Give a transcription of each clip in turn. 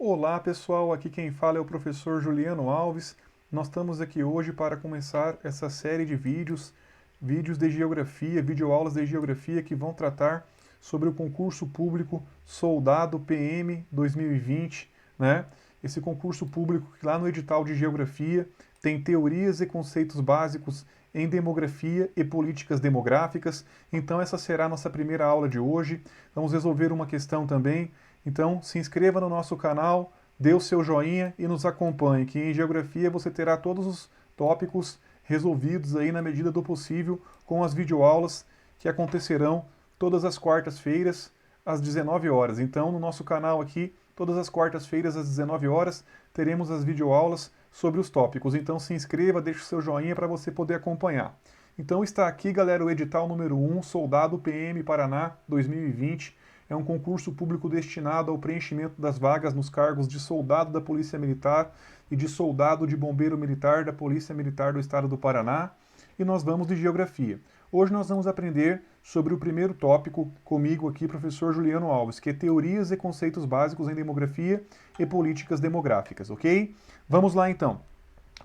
Olá pessoal, aqui quem fala é o professor Juliano Alves. Nós estamos aqui hoje para começar essa série de vídeos de geografia, videoaulas de geografia que vão tratar sobre o concurso público Soldado PM 2020, né? Esse concurso público que lá no edital de geografia tem teorias e conceitos básicos em demografia e políticas demográficas. Então essa será a nossa primeira aula de hoje. Vamos resolver uma questão também. Então, se inscreva no nosso canal, dê o seu joinha e nos acompanhe, que em Geografia você terá todos os tópicos resolvidos aí na medida do possível com as videoaulas que acontecerão todas as quartas-feiras às 19 horas. Então, no nosso canal aqui, todas as quartas-feiras às 19 horas, teremos as videoaulas sobre os tópicos. Então, se inscreva, deixe o seu joinha para você poder acompanhar. Então, está aqui, galera, o edital número 1, Soldado PM Paraná 2020. É um concurso público destinado ao preenchimento das vagas nos cargos de soldado da Polícia Militar e de soldado de bombeiro militar da Polícia Militar do Estado do Paraná. E nós vamos de Geografia. Hoje nós vamos aprender sobre o primeiro tópico comigo aqui, professor Juliano Alves, que é Teorias e Conceitos Básicos em Demografia e Políticas Demográficas, ok? Vamos lá então.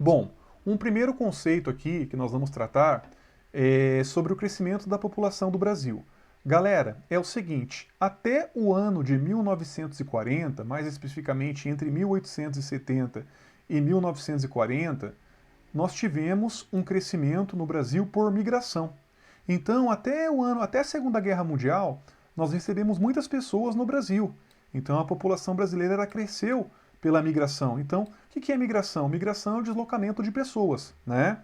Bom, um primeiro conceito aqui que nós vamos tratar é sobre o crescimento da população do Brasil. Galera, é o seguinte, até o ano de 1940, mais especificamente entre 1870 e 1940, nós tivemos um crescimento no Brasil por migração. Então, até a Segunda Guerra Mundial, nós recebemos muitas pessoas no Brasil. Então, a população brasileira ela cresceu pela migração. Então, o que é migração? Migração é o deslocamento de pessoas, né?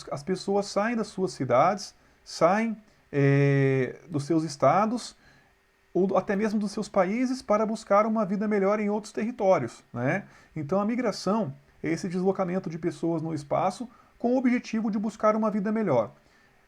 As pessoas saem das suas cidades, saem dos seus estados ou até mesmo dos seus países para buscar uma vida melhor em outros territórios, né? Então a migração é esse deslocamento de pessoas no espaço com o objetivo de buscar uma vida melhor.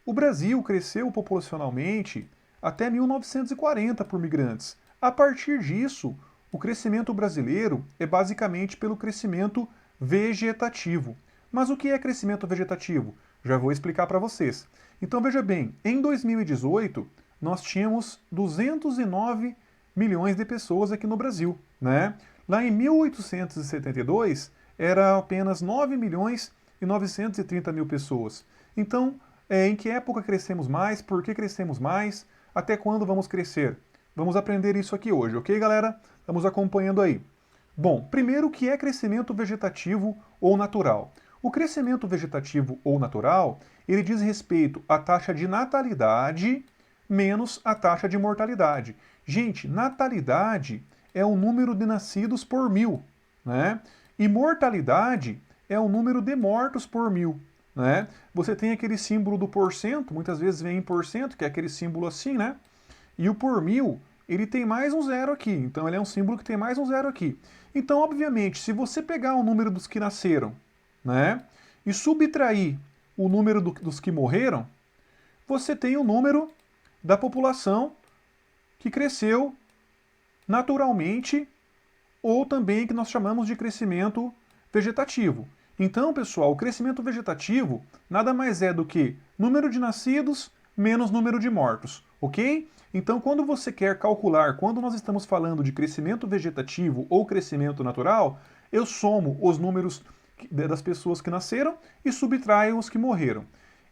O Brasil cresceu populacionalmente até 1940 por migrantes. A partir disso, o crescimento brasileiro é basicamente pelo crescimento vegetativo. Mas o que é crescimento vegetativo? Já vou explicar para vocês. Então veja bem, em 2018 nós tínhamos 209 milhões de pessoas aqui no Brasil, né? Lá em 1872 era apenas 9 milhões e 930 mil pessoas. Então, em que época crescemos mais? Por que crescemos mais? Até quando vamos crescer? Vamos aprender isso aqui hoje, ok, galera? Estamos acompanhando aí. Bom, primeiro, o que é crescimento vegetativo ou natural? O crescimento vegetativo ou natural, ele diz respeito à taxa de natalidade menos a taxa de mortalidade. Gente, natalidade é o número de nascidos por 1000, né? E mortalidade é o número de mortos por 1000, né? Você tem aquele símbolo do porcento, muitas vezes vem em porcento, que é aquele símbolo assim, né? E o por 1000, ele tem mais um zero aqui, então ele é um símbolo que tem mais um zero aqui. Então, obviamente, se você pegar o número dos que nasceram, né, e subtrair o número dos que morreram, você tem o número da população que cresceu naturalmente, ou também que nós chamamos de crescimento vegetativo. Então, pessoal, o crescimento vegetativo nada mais é do que número de nascidos menos número de mortos, ok? Então, quando você quer calcular, quando nós estamos falando de crescimento vegetativo ou crescimento natural, eu somo os números das pessoas que nasceram e subtraem os que morreram.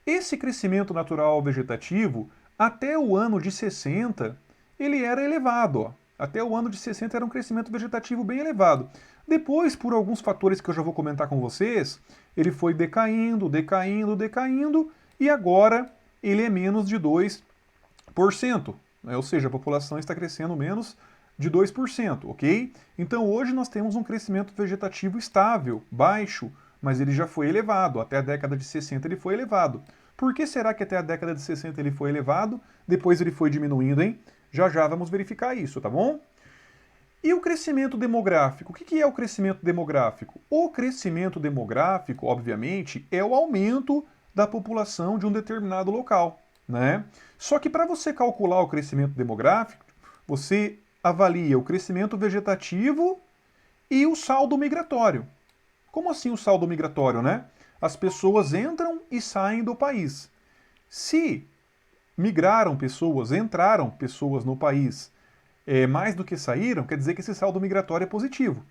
Esse crescimento natural vegetativo, até o ano de 60, ele era elevado. Ó. Até o ano de 60 era um crescimento vegetativo bem elevado. Depois, por alguns fatores que eu já vou comentar com vocês, ele foi decaindo, decaindo, decaindo, e agora ele é menos de 2%. Né? Ou seja, a população está crescendo menos de 2%, ok? Então hoje nós temos um crescimento vegetativo estável, baixo, mas ele já foi elevado. Até a década de 60 ele foi elevado. Por que será que até a década de 60 ele foi elevado? Depois ele foi diminuindo, hein? Já já vamos verificar isso, tá bom? E o crescimento demográfico? O que é o crescimento demográfico? O crescimento demográfico, obviamente, é o aumento da população de um determinado local, né? Só que para você calcular o crescimento demográfico, você avalia o crescimento vegetativo e o saldo migratório. Como assim o saldo migratório, né? As pessoas entram e saem do país. Se migraram pessoas, entraram pessoas no país mais do que saíram, quer dizer que esse saldo migratório é positivo.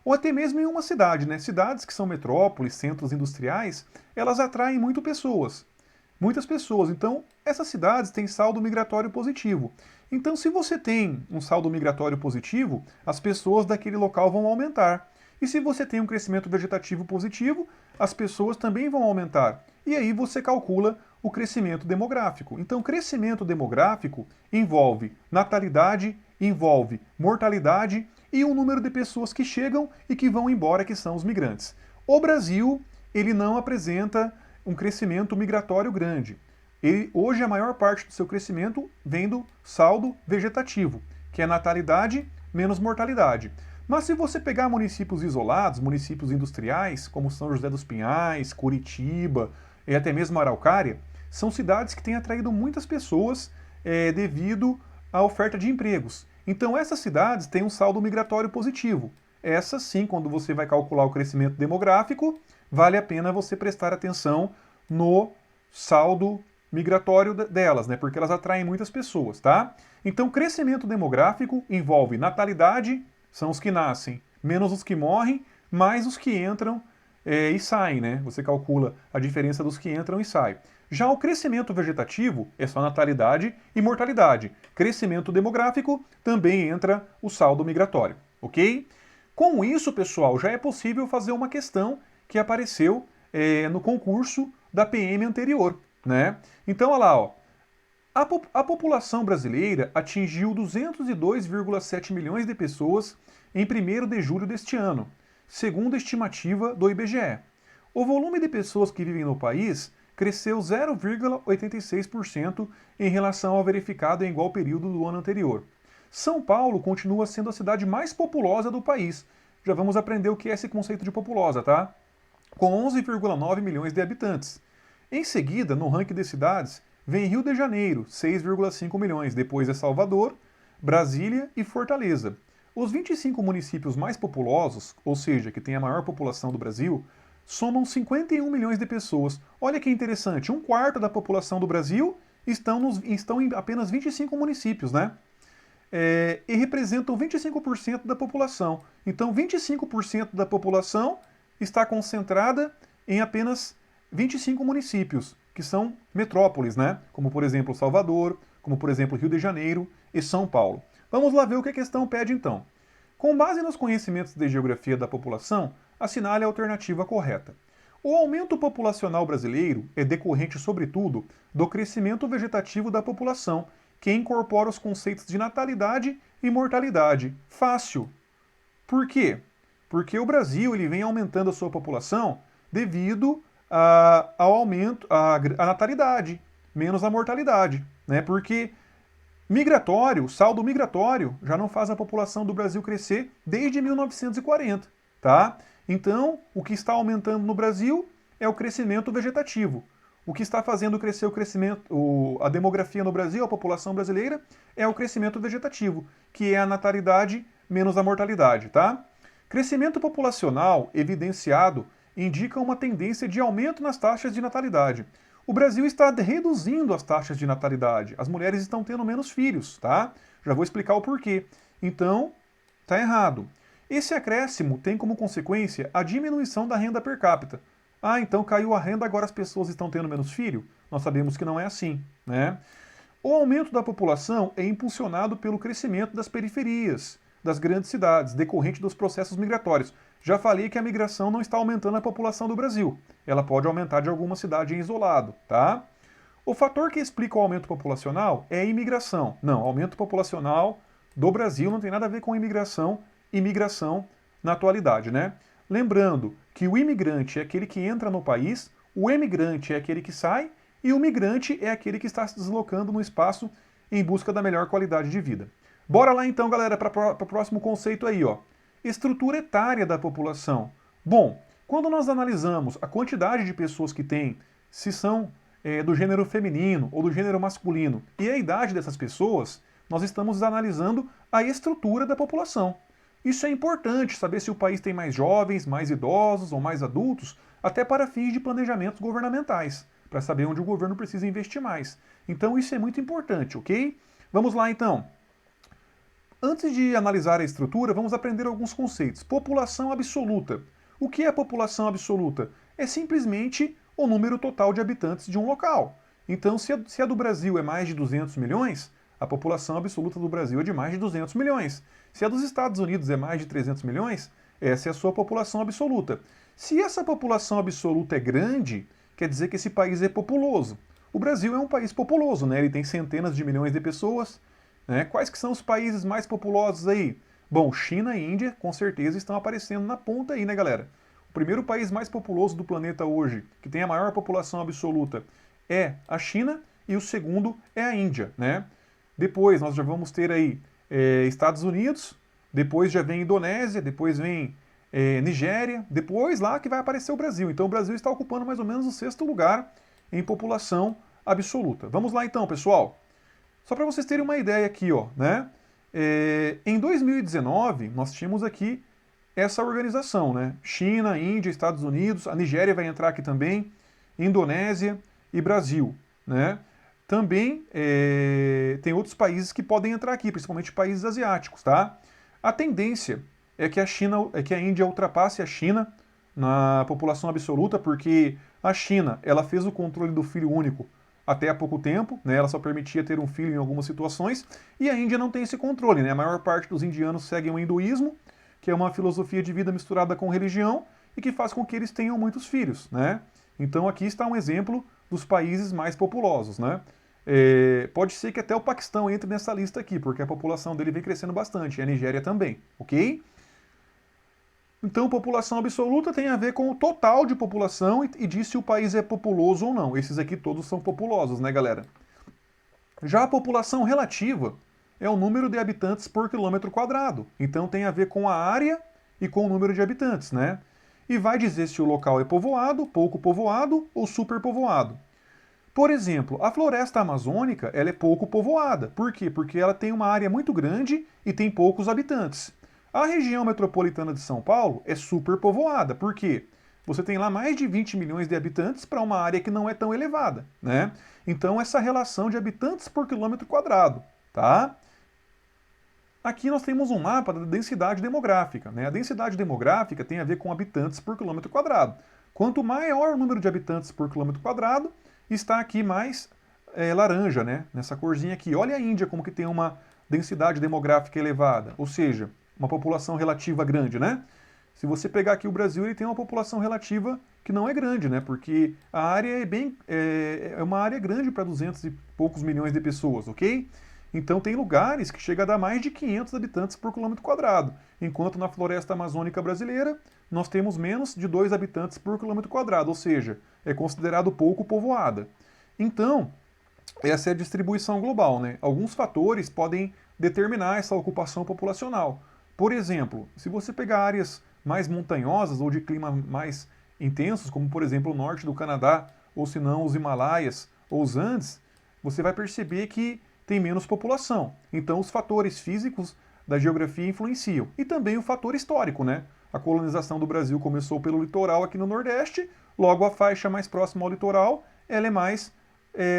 Ou até mesmo em uma cidade, né? Cidades que são metrópoles, centros industriais, elas atraem muitas pessoas. Então, essas cidades têm saldo migratório positivo. Então, se você tem um saldo migratório positivo, as pessoas daquele local vão aumentar. E se você tem um crescimento vegetativo positivo, as pessoas também vão aumentar. E aí você calcula o crescimento demográfico. Então, crescimento demográfico envolve natalidade, envolve mortalidade e o número de pessoas que chegam e que vão embora, que são os migrantes. O Brasil, ele não apresenta um crescimento migratório grande. Hoje a maior parte do seu crescimento vem do saldo vegetativo, que é natalidade menos mortalidade. Mas se você pegar municípios isolados, municípios industriais, como São José dos Pinhais, Curitiba e até mesmo Araucária, são cidades que têm atraído muitas pessoas devido à oferta de empregos. Então essas cidades têm um saldo migratório positivo. Essas sim, quando você vai calcular o crescimento demográfico, vale a pena você prestar atenção no saldo migratório delas, né? Porque elas atraem muitas pessoas, tá? Então, crescimento demográfico envolve natalidade, são os que nascem, menos os que morrem, mais os que entram e saem, né? Você calcula a diferença dos que entram e saem. Já o crescimento vegetativo é só natalidade e mortalidade. Crescimento demográfico também entra o saldo migratório, ok? Com isso, pessoal, já é possível fazer uma questão que apareceu no concurso da PM anterior, né? Então, olha lá, ó. A população brasileira atingiu 202,7 milhões de pessoas em 1º de julho deste ano, segundo a estimativa do IBGE. O volume de pessoas que vivem no país cresceu 0,86% em relação ao verificado em igual período do ano anterior. São Paulo continua sendo a cidade mais populosa do país. Já vamos aprender o que é esse conceito de populosa, tá? Com 11,9 milhões de habitantes. Em seguida, no ranking de cidades, vem Rio de Janeiro, 6,5 milhões, depois é Salvador, Brasília e Fortaleza. Os 25 municípios mais populosos, ou seja, que têm a maior população do Brasil, somam 51 milhões de pessoas. Olha que interessante, 1/4 da população do Brasil estão em apenas 25 municípios, né? E representam 25% da população. Então, 25% da população está concentrada em apenas 25 municípios, que são metrópoles, né? Como, por exemplo, Salvador, como, por exemplo, Rio de Janeiro e São Paulo. Vamos lá ver o que a questão pede, então. Com base nos conhecimentos de geografia da população, assinale a alternativa correta. O aumento populacional brasileiro é decorrente, sobretudo, do crescimento vegetativo da população, que incorpora os conceitos de natalidade e mortalidade. Fácil. Por quê? Porque o Brasil ele vem aumentando a sua população devido ao aumento, à natalidade, menos a mortalidade, né? Porque saldo migratório já não faz a população do Brasil crescer desde 1940, tá? Então, o que está aumentando no Brasil é o crescimento vegetativo. O que está fazendo crescer a demografia no Brasil, a população brasileira, é o crescimento vegetativo, que é a natalidade menos a mortalidade, tá? Crescimento populacional evidenciado indica uma tendência de aumento nas taxas de natalidade. O Brasil está reduzindo as taxas de natalidade. As mulheres estão tendo menos filhos, tá? Já vou explicar o porquê. Então, tá errado. Esse acréscimo tem como consequência a diminuição da renda per capita. Ah, então caiu a renda, agora as pessoas estão tendo menos filho? Nós sabemos que não é assim, né? O aumento da população é impulsionado pelo crescimento das periferias, das grandes cidades, decorrente dos processos migratórios. Já falei que a migração não está aumentando a população do Brasil. Ela pode aumentar de alguma cidade em isolado, tá? O fator que explica o aumento populacional é a imigração. Não, aumento populacional do Brasil não tem nada a ver com imigração e migração na atualidade, né? Lembrando que o imigrante é aquele que entra no país, o emigrante é aquele que sai e o migrante é aquele que está se deslocando no espaço em busca da melhor qualidade de vida. Bora lá então, galera, para o próximo conceito aí, ó. Estrutura etária da população. Bom, quando nós analisamos a quantidade de pessoas que tem, se são do gênero feminino ou do gênero masculino, e a idade dessas pessoas, nós estamos analisando a estrutura da população. Isso é importante, saber se o país tem mais jovens, mais idosos ou mais adultos, até para fins de planejamentos governamentais, para saber onde o governo precisa investir mais. Então isso é muito importante, ok? Vamos lá então. Antes de analisar a estrutura, vamos aprender alguns conceitos. População absoluta. O que é população absoluta? É simplesmente o número total de habitantes de um local. Então, se a do Brasil é mais de 200 milhões, a população absoluta do Brasil é de mais de 200 milhões. Se a dos Estados Unidos é mais de 300 milhões, essa é a sua população absoluta. Se essa população absoluta é grande, quer dizer que esse país é populoso. O Brasil é um país populoso, né? Ele tem centenas de milhões de pessoas. Né? Quais que são os países mais populosos aí? Bom, China e Índia com certeza estão aparecendo na ponta aí, né, galera? O primeiro país mais populoso do planeta hoje, que tem a maior população absoluta, é a China e o segundo é a Índia, né? Depois nós já vamos ter aí Estados Unidos, depois já vem Indonésia, depois vem Nigéria, depois lá que vai aparecer o Brasil. Então o Brasil está ocupando mais ou menos o 6º lugar em população absoluta. Vamos lá então, pessoal. Só para vocês terem uma ideia aqui, ó, né? Em 2019, nós tínhamos aqui essa organização, né? China, Índia, Estados Unidos, a Nigéria vai entrar aqui também, Indonésia e Brasil, né? Também tem outros países que podem entrar aqui, principalmente países asiáticos, tá? A tendência é que a Índia ultrapasse a China na população absoluta, porque a China, ela fez o controle do filho único até há pouco tempo, né? Ela só permitia ter um filho em algumas situações, e a Índia não tem esse controle, né? A maior parte dos indianos seguem o hinduísmo, que é uma filosofia de vida misturada com religião e que faz com que eles tenham muitos filhos, né? Então aqui está um exemplo dos países mais populosos, né? Pode ser que até o Paquistão entre nessa lista aqui, porque a população dele vem crescendo bastante, e a Nigéria também, ok? Então, população absoluta tem a ver com o total de população e diz se o país é populoso ou não. Esses aqui todos são populosos, né, galera? Já a população relativa é o número de habitantes por quilômetro quadrado. Então tem a ver com a área e com o número de habitantes, né? E vai dizer se o local é povoado, pouco povoado ou superpovoado. Por exemplo, a floresta amazônica ela é pouco povoada. Por quê? Porque ela tem uma área muito grande e tem poucos habitantes. A região metropolitana de São Paulo é superpovoada. Por quê? Você tem lá mais de 20 milhões de habitantes para uma área que não é tão elevada, né? Então essa relação de habitantes por quilômetro quadrado, tá? Aqui nós temos um mapa da densidade demográfica, né? A densidade demográfica tem a ver com habitantes por quilômetro quadrado. Quanto maior o número de habitantes por quilômetro quadrado, está aqui mais laranja, né? Nessa corzinha aqui. Olha a Índia como que tem uma densidade demográfica elevada, ou seja, uma população relativa grande, né? Se você pegar aqui o Brasil, ele tem uma população relativa que não é grande, né? Porque a área é uma área grande para 200 e poucos milhões de pessoas, ok? Então tem lugares que chega a dar mais de 500 habitantes por quilômetro quadrado, enquanto na floresta amazônica brasileira nós temos menos de 2 habitantes por quilômetro quadrado, ou seja, é considerado pouco povoada. Então, essa é a distribuição global, né? Alguns fatores podem determinar essa ocupação populacional. Por exemplo, se você pegar áreas mais montanhosas ou de clima mais intensos, como por exemplo o norte do Canadá, ou se não os Himalaias ou os Andes, você vai perceber que tem menos população. Então os fatores físicos da geografia influenciam. E também o fator histórico, né? A colonização do Brasil começou pelo litoral aqui no Nordeste, logo a faixa mais próxima ao litoral, ela é mais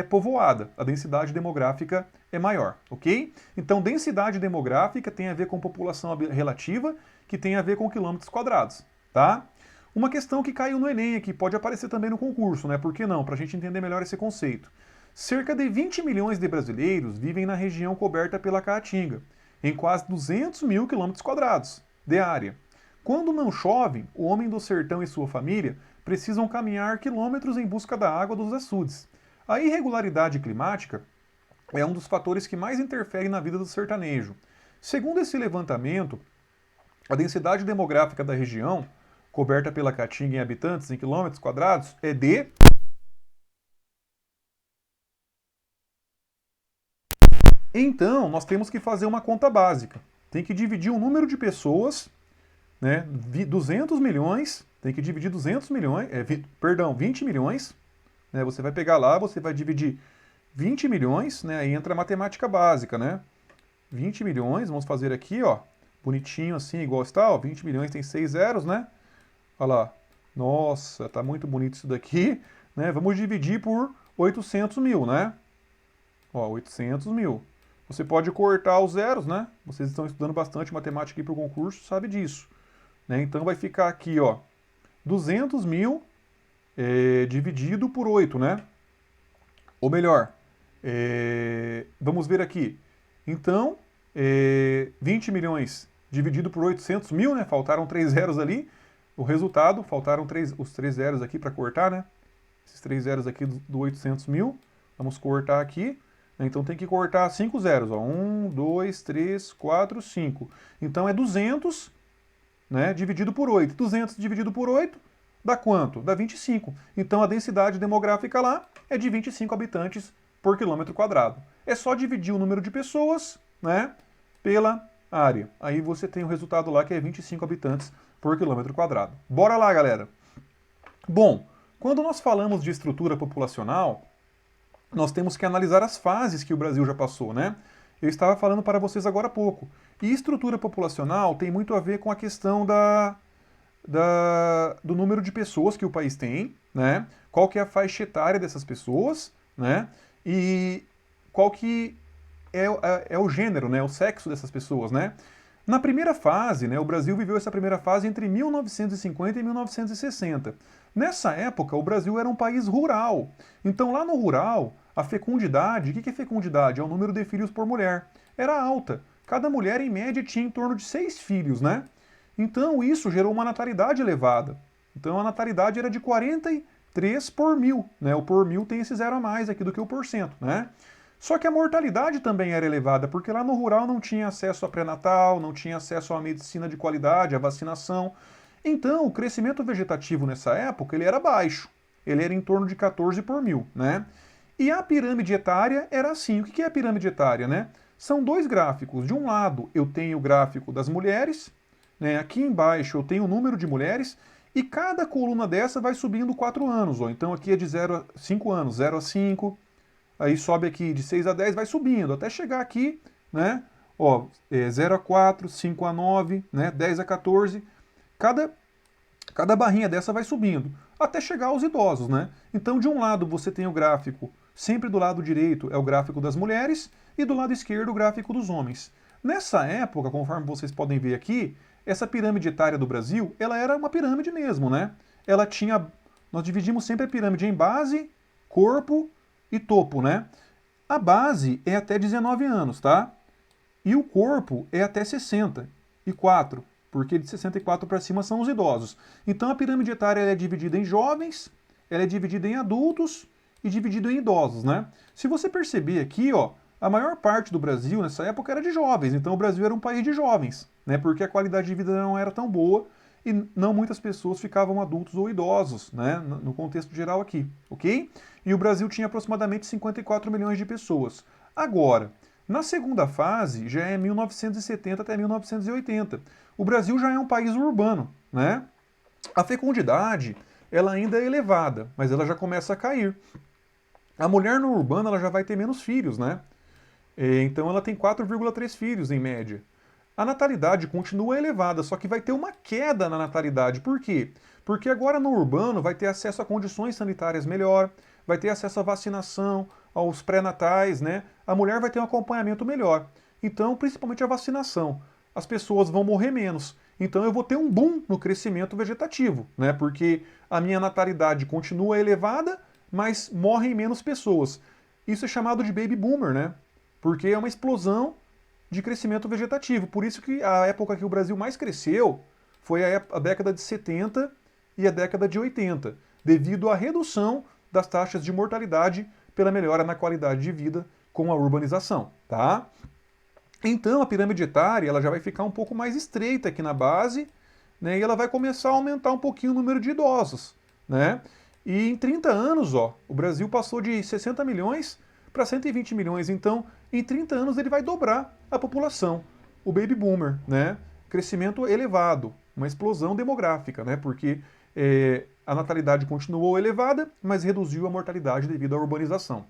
povoada, a densidade demográfica é maior, ok? Então, densidade demográfica tem a ver com população relativa, que tem a ver com quilômetros quadrados, tá? Uma questão que caiu no Enem aqui, pode aparecer também no concurso, né? Por que não? Para a gente entender melhor esse conceito. Cerca de 20 milhões de brasileiros vivem na região coberta pela Caatinga, em quase 200 mil quilômetros quadrados de área. Quando não chove, o homem do sertão e sua família precisam caminhar quilômetros em busca da água dos açudes. A irregularidade climática é um dos fatores que mais interfere na vida do sertanejo. Segundo esse levantamento, a densidade demográfica da região, coberta pela Caatinga em habitantes em quilômetros quadrados, é de... Então, nós temos que fazer uma conta básica. Tem que dividir o número de pessoas, né, 200 milhões, tem que dividir 200 milhões, 20 milhões, né, você vai pegar lá, você vai dividir 20 milhões, né, aí entra a matemática básica, né, 20 milhões, vamos fazer aqui, ó, bonitinho assim, igual está, ó, 20 milhões tem 6 zeros, né, olha lá, nossa, tá muito bonito isso daqui, né, vamos dividir por 800 mil, né, ó, 800 mil, Você pode cortar os zeros, né? Vocês estão estudando bastante matemática aqui para o concurso, sabe disso. Né? Então vai ficar aqui, ó, 200 mil dividido por 8, né? Ou melhor, vamos ver aqui. Então, 20 milhões dividido por 800 mil, né? Faltaram 3 zeros ali. O resultado, faltaram os 3 zeros aqui para cortar, né? Esses 3 zeros aqui do 800 mil. Vamos cortar aqui. Então tem que cortar 5 zeros. Ó. 1, 2, 3, 4, 5. Então é 200, né, dividido por 8. 200 dividido por 8 dá quanto? Dá 25. Então a densidade demográfica lá é de 25 habitantes por quilômetro quadrado. É só dividir o número de pessoas, né, pela área. Aí você tem o resultado lá que é 25 habitantes por quilômetro quadrado. Bora lá, galera. Bom, quando nós falamos de estrutura populacional, nós temos que analisar as fases que o Brasil já passou, né? Eu estava falando para vocês agora há pouco. E estrutura populacional tem muito a ver com a questão do número de pessoas que o país tem, né? Qual que é a faixa etária dessas pessoas, né? E qual que é o gênero, né? O sexo dessas pessoas, né? Na primeira fase, né, o Brasil viveu essa primeira fase entre 1950 e 1960. Nessa época, o Brasil era um país rural. Então, lá no rural, a fecundidade, o que é fecundidade? É o número de filhos por mulher. Era alta. Cada mulher, em média, tinha em torno de 6 filhos, né? Então, isso gerou uma natalidade elevada. Então, a natalidade era de 43 por mil, né? O por mil tem esse zero a mais aqui do que o porcento, né? Só que a mortalidade também era elevada, porque lá no rural não tinha acesso a pré-natal, não tinha acesso à medicina de qualidade, à vacinação. Então, o crescimento vegetativo nessa época ele era baixo. Ele era em torno de 14 por mil, né? E a pirâmide etária era assim. O que é a pirâmide etária, né? São dois gráficos. De um lado, eu tenho o gráfico das mulheres, né? Aqui embaixo eu tenho o número de mulheres, e cada coluna dessa vai subindo 4 anos. Ó. Então aqui é de 0 a 5 anos, 0 a 5, aí sobe aqui de 6 a 10, vai subindo, até chegar aqui, né? Ó, 0 a 4, 5 a 9, né? 10 a 14. Cada barrinha dessa vai subindo, até chegar aos idosos, né? Então, de um lado você tem o gráfico, sempre do lado direito é o gráfico das mulheres, e do lado esquerdo o gráfico dos homens. Nessa época, conforme vocês podem ver aqui, essa pirâmide etária do Brasil, ela era uma pirâmide mesmo, né? Ela tinha, nós dividimos sempre a pirâmide em base, corpo e topo, né? A base é até 19 anos, tá? E o corpo é até 64, porque de 64 para cima são os idosos. Então a pirâmide etária é dividida em jovens, ela é dividida em adultos e dividida em idosos, né? Se você perceber aqui, ó, a maior parte do Brasil nessa época era de jovens, então o Brasil era um país de jovens, né? Porque a qualidade de vida não era tão boa e não muitas pessoas ficavam adultos ou idosos, né? No contexto geral aqui, ok? E o Brasil tinha aproximadamente 54 milhões de pessoas. Agora, na segunda fase, já é 1970 até 1980. O Brasil já é um país urbano, né? A fecundidade, ela ainda é elevada, mas ela já começa a cair. A mulher no urbano, ela já vai ter menos filhos, né? Então ela tem 4,3 filhos em média. A natalidade continua elevada, só que vai ter uma queda na natalidade. Por quê? Porque agora no urbano vai ter acesso a condições sanitárias melhor, vai ter acesso à vacinação, aos pré-natais, né? A mulher vai ter um acompanhamento melhor. Então, principalmente a vacinação. As pessoas vão morrer menos. Então eu vou ter um boom no crescimento vegetativo, né? Porque a minha natalidade continua elevada, mas morrem menos pessoas. Isso é chamado de baby boomer, né? Porque é uma explosão de crescimento vegetativo. Por isso que a época que o Brasil mais cresceu foi a década de 70 e a década de 80, devido à redução das taxas de mortalidade pela melhora na qualidade de vida com a urbanização, tá? Então a pirâmide etária ela já vai ficar um pouco mais estreita aqui na base, né? E ela vai começar a aumentar um pouquinho o número de idosos, né? E em 30 anos, ó, o Brasil passou de 60 milhões para 120 milhões. Então, em 30 anos ele vai dobrar a população, o baby boomer, né? Crescimento elevado, uma explosão demográfica, né? Porque a natalidade continuou elevada, mas reduziu a mortalidade devido à urbanização.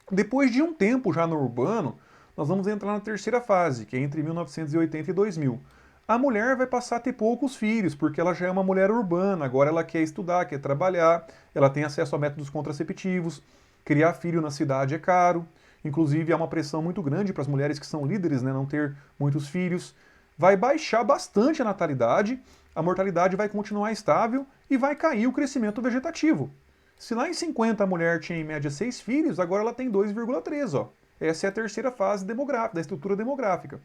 Depois de um tempo já no urbano, nós vamos entrar na terceira fase, que é entre 1980 e 2000. A mulher vai passar a ter poucos filhos, porque ela já é uma mulher urbana, agora ela quer estudar, quer trabalhar, ela tem acesso a métodos contraceptivos, criar filho na cidade é caro. inclusive há uma pressão muito grande para as mulheres que são líderes, né, não ter muitos filhos. Vai baixar bastante a natalidade, a mortalidade vai continuar estável e vai cair o crescimento vegetativo. Se lá em 50 a mulher tinha em média 6 filhos, agora ela tem 2,3, ó. Essa é a terceira fase demográfica, da estrutura demográfica.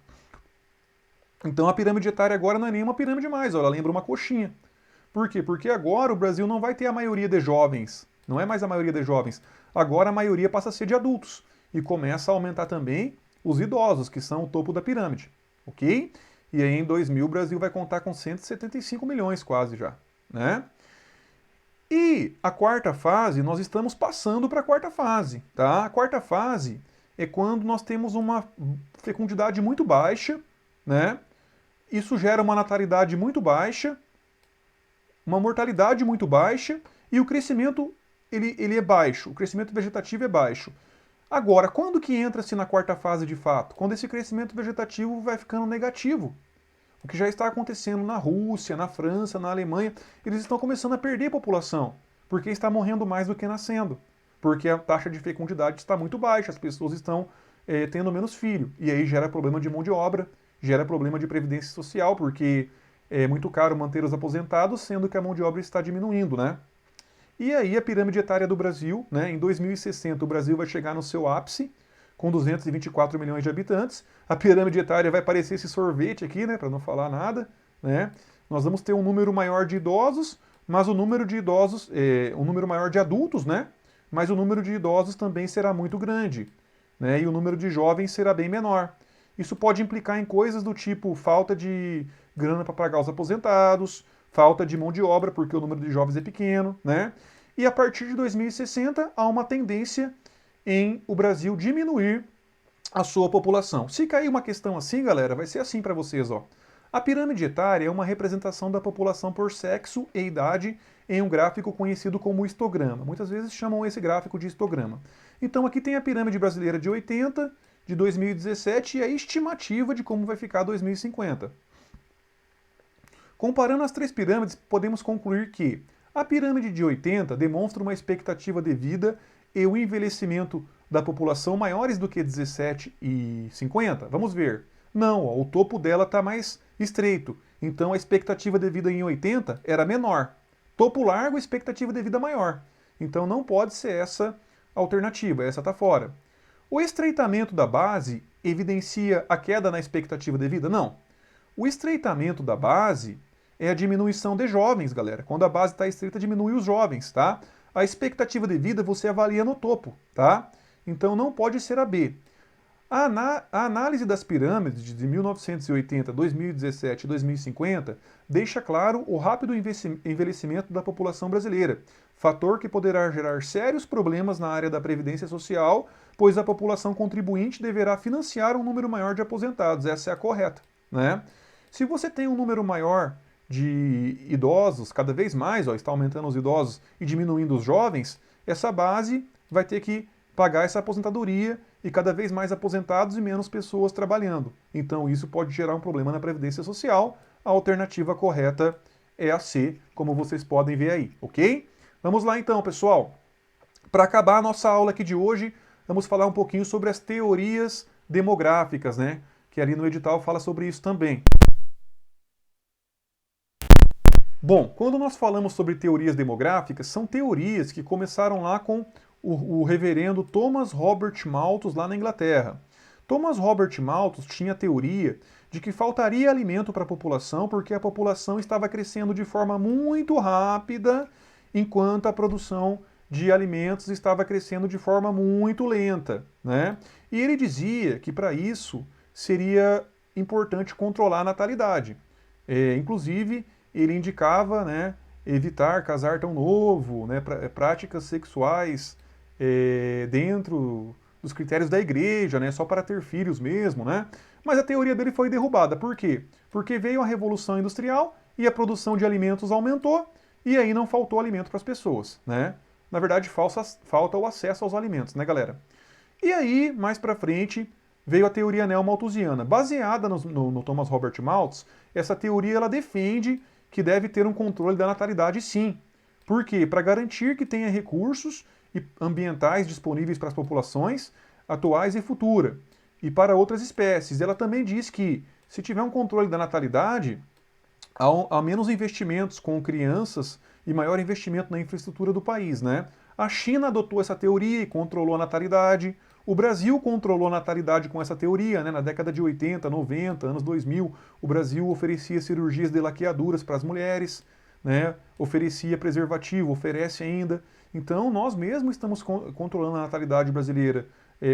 Então a pirâmide etária agora não é nem uma pirâmide mais, ó, ela lembra uma coxinha. Por quê? Porque agora o Brasil não vai ter a maioria de jovens, não é mais a maioria de jovens. Agora a maioria passa a ser de adultos e começa a aumentar também os idosos, que são o topo da pirâmide, ok? E aí em 2000 o Brasil vai contar com 175 milhões quase já, né? E a quarta fase, nós estamos passando para a quarta fase, tá? A quarta fase é quando nós temos uma fecundidade muito baixa, né? Isso gera uma natalidade muito baixa, uma mortalidade muito baixa e o crescimento ele é baixo, o crescimento vegetativo é baixo. Agora, quando que entra-se na quarta fase de fato? Quando esse crescimento vegetativo vai ficando negativo. O que já está acontecendo na Rússia, na França, na Alemanha, eles estão começando a perder população, porque está morrendo mais do que nascendo, porque a taxa de fecundidade está muito baixa, as pessoas estão tendo menos filho, e aí gera problema de mão de obra, gera problema de previdência social, porque é muito caro manter os aposentados, sendo que a mão de obra está diminuindo, né? E aí a pirâmide etária do Brasil, né, em 2060 o Brasil vai chegar no seu ápice, com 224 milhões de habitantes. A pirâmide etária vai parecer esse sorvete aqui, né, para não falar nada, né? Nós vamos ter um número maior de idosos, mas o número de idosos, um número maior de adultos, né? Mas o número de idosos também será muito grande, né? E o número de jovens será bem menor. Isso pode implicar em coisas do tipo falta de grana para pagar os aposentados, falta de mão de obra porque o número de jovens é pequeno, né? E a partir de 2060 há uma tendência em o Brasil diminuir a sua população. Se cair uma questão assim, galera, vai ser assim para vocês, ó. A pirâmide etária é uma representação da população por sexo e idade em um gráfico conhecido como histograma. Muitas vezes chamam esse gráfico de histograma. Então aqui tem a pirâmide brasileira de 80, de 2017 e a estimativa de como vai ficar 2050. Comparando as três pirâmides, podemos concluir que a pirâmide de 80 demonstra uma expectativa de vida e o envelhecimento da população maiores do que 17 e 50? Vamos ver. Não, ó, o topo dela está mais estreito. Então a expectativa de vida em 80 era menor. Topo largo, expectativa de vida maior. Então não pode ser essa alternativa, essa está fora. O estreitamento da base evidencia a queda na expectativa de vida? Não. O estreitamento da base é a diminuição de jovens, galera. Quando a base está estreita, diminui os jovens, tá? A expectativa de vida você avalia no topo, tá? Então não pode ser a B. A análise das pirâmides de 1980, 2017 e 2050 deixa claro o rápido envelhecimento da população brasileira, fator que poderá gerar sérios problemas na área da previdência social, pois a população contribuinte deverá financiar um número maior de aposentados. Essa é a correta, né? Se você tem um número maior de idosos, cada vez mais, ó, está aumentando os idosos e diminuindo os jovens, essa base vai ter que pagar essa aposentadoria e cada vez mais aposentados e menos pessoas trabalhando. Então isso pode gerar um problema na previdência social. A alternativa correta é a C, como vocês podem ver aí, ok? Vamos lá então, pessoal. Para acabar a nossa aula aqui de hoje, vamos falar um pouquinho sobre as teorias demográficas, né? Que ali no edital fala sobre isso também. Bom, quando nós falamos sobre teorias demográficas, são teorias que começaram lá com o reverendo Thomas Robert Malthus lá na Inglaterra. Thomas Robert Malthus tinha a teoria de que faltaria alimento para a população porque a população estava crescendo de forma muito rápida, enquanto a produção de alimentos estava crescendo de forma muito lenta, né? E ele dizia que para isso seria importante controlar a natalidade. Inclusive, ele indicava, né, evitar casar tão novo, né, práticas sexuais dentro dos critérios da igreja, né, só para ter filhos mesmo, né? Mas a teoria dele foi derrubada. Por quê? Porque veio a Revolução Industrial e a produção de alimentos aumentou e aí não faltou alimento para as pessoas, né? Na verdade, falta o acesso aos alimentos, né, galera? E aí, mais para frente, veio a teoria neo-malthusiana. Baseada no Thomas Robert Malthus, essa teoria ela defende que deve ter um controle da natalidade, sim. Por quê? Para garantir que tenha recursos ambientais disponíveis para as populações, atuais e futura, e para outras espécies. Ela também diz que, se tiver um controle da natalidade, há menos investimentos com crianças e maior investimento na infraestrutura do país, né? A China adotou essa teoria e controlou a natalidade. O Brasil controlou a natalidade com essa teoria, né? Na década de 80, 90, anos 2000, o Brasil oferecia cirurgias de laqueaduras para as mulheres, né? Oferecia preservativo, oferece ainda. Então, nós mesmos estamos controlando a natalidade brasileira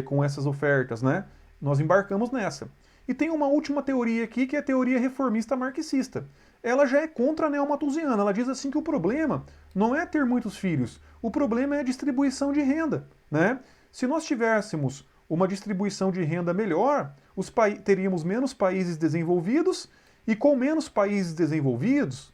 com essas ofertas, né? Nós embarcamos nessa. E tem uma última teoria aqui, que é a teoria reformista marxista. Ela já é contra a neomalthusiana. Ela diz assim que o problema não é ter muitos filhos, o problema é a distribuição de renda, né? Se nós tivéssemos uma distribuição de renda melhor, teríamos menos países desenvolvidos, e com menos países desenvolvidos,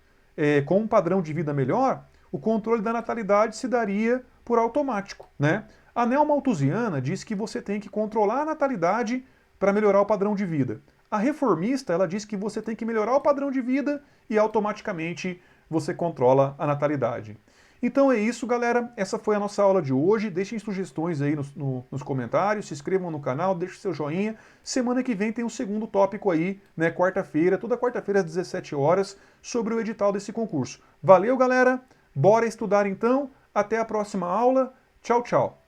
com um padrão de vida melhor, o controle da natalidade se daria por automático, né? A neomalthusiana diz que você tem que controlar a natalidade para melhorar o padrão de vida. A reformista, ela diz que você tem que melhorar o padrão de vida e automaticamente você controla a natalidade. Então é isso, galera. Essa foi a nossa aula de hoje. Deixem sugestões aí nos comentários, se inscrevam no canal, deixem seu joinha. Semana que vem tem um segundo tópico aí, né? Quarta-feira, toda quarta-feira às 17 horas, sobre o edital desse concurso. Valeu, galera! Bora estudar então. Até a próxima aula. Tchau, tchau.